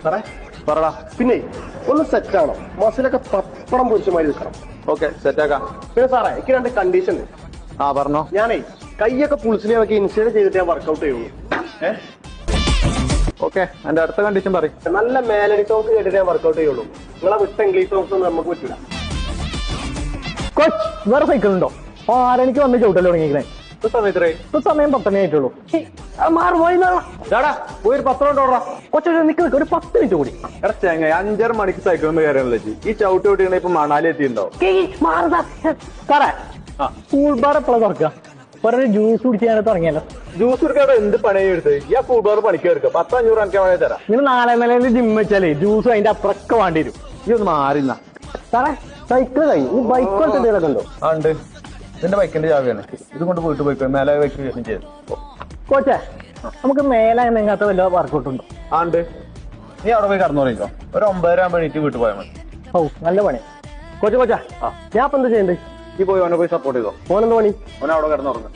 സാറേ പറടാ. പിന്നെ ഒന്ന് സെറ്റാണോ? മസിലൊക്കെ പപ്പടം പൊരിച്ച മാതിരി നിൽക്കണം. ഓക്കെ, സെറ്റാക്കാം. പിന്നെ സാറേ എനിക്ക് 2 കണ്ടീഷൻ. പറഞ്ഞോ. ഞാനേ കൈയൊക്കെ പുളിച്ചിലേക്ക് ഇൻസ്റ്റേറ്റ് ചെയ്തിട്ട് ഞാൻ വർക്കൗട്ട് ചെയ്യുള്ളൂ. ഓക്കെ, എന്റെ അടുത്ത കണ്ടീഷൻ പറയും. നല്ല മേലഡി സോങ്സ് കേട്ടിട്ട് ഞാൻ വർക്കൗട്ട് ചെയ്യുള്ളൂ. നിങ്ങളെ വിട്ട ഇംഗ്ലീഷ് സോങ്സ് ഒന്നും നമുക്ക് പറ്റില്ല. കോച്ച് വേറെ സൈക്കിൾ ഉണ്ടോ? ആരെനിക്ക് വന്ന് ചവിട്ടല്ലോ തുടങ്ങിയിരിക്കണേ. സമയം 10 ആയിട്ടുള്ളൂ. പോയി ഒരു 10 റൗണ്ട് ഓടാ. കൊച്ചു നിൽക്ക് ഒരു 10 മിനിറ്റ് കൂടി. എടാ ചെങ്ങ 5.5 മണിക്ക് സൈക്കിൾ കയറിയാണല്ലോ. ഈ ചവിട്ടി ഓട്ടിക്കണ ഇപ്പൊ മണാലി എത്തിയിട്ടുണ്ടോ? സാറേ സ്കൂൾ ബാർ എപ്പോഴാണ് തുറക്കുക? ഒരു ജ്യൂസ് കുടിക്കാൻ തുടങ്ങിയല്ലോ. ജ്യൂസ് കുടിക്കാതെ എന്ത് പണി എടുത്ത്? ഈ ആ ഫുഡ് ബാർ പണിക്ക് എടുക്കുക. 10-500 എനിക്ക് വേണേ തരാം. നിങ്ങൾ 4 നിലയിൽ ജിം വെച്ചാലേ ജ്യൂസ് അതിന്റെ അപ്പുറമൊക്കെ വേണ്ടി വരും. ഈ ഒന്ന് മാറിന്ന സാറേ സൈക്കിൾ കഴിഞ്ഞു. ഈ ബൈക്ക് എന്തെങ്കിലുമൊക്കെ ഉണ്ടോ? ഉണ്ട്. ഇതിന്റെ ബൈക്കിന്റെ ചാവിയാണ്. ഇത് കൊണ്ട് പോയിട്ട് പോയിക്കോ. മേലെ ബൈക്ക് ചെയ്തു. കോച്ചേ നമുക്ക് മേലെ എങ്ങനത്തെ വല്ല വർക്കൗട്ട് ഉണ്ടോ? ഉണ്ട്. നീ അവിടെ പോയി കടന്നു തുടങ്ങിക്കോ. ഒരു 9:30 ആകുമ്പോൾ എണീറ്റ് വീട്ടിൽ പോയാൽ മതി. നല്ല പണി. കോച്ചാ ഞാൻ ഇപ്പൊ എന്താ ചെയ്യണ്ടേ? ഈ പോയി ഓനെ പോയി സപ്പോർട്ട് ചെയ്തോ. ഓനെന്താ പണി? ഓനെ അവിടെ കിടന്നുറങ്ങും.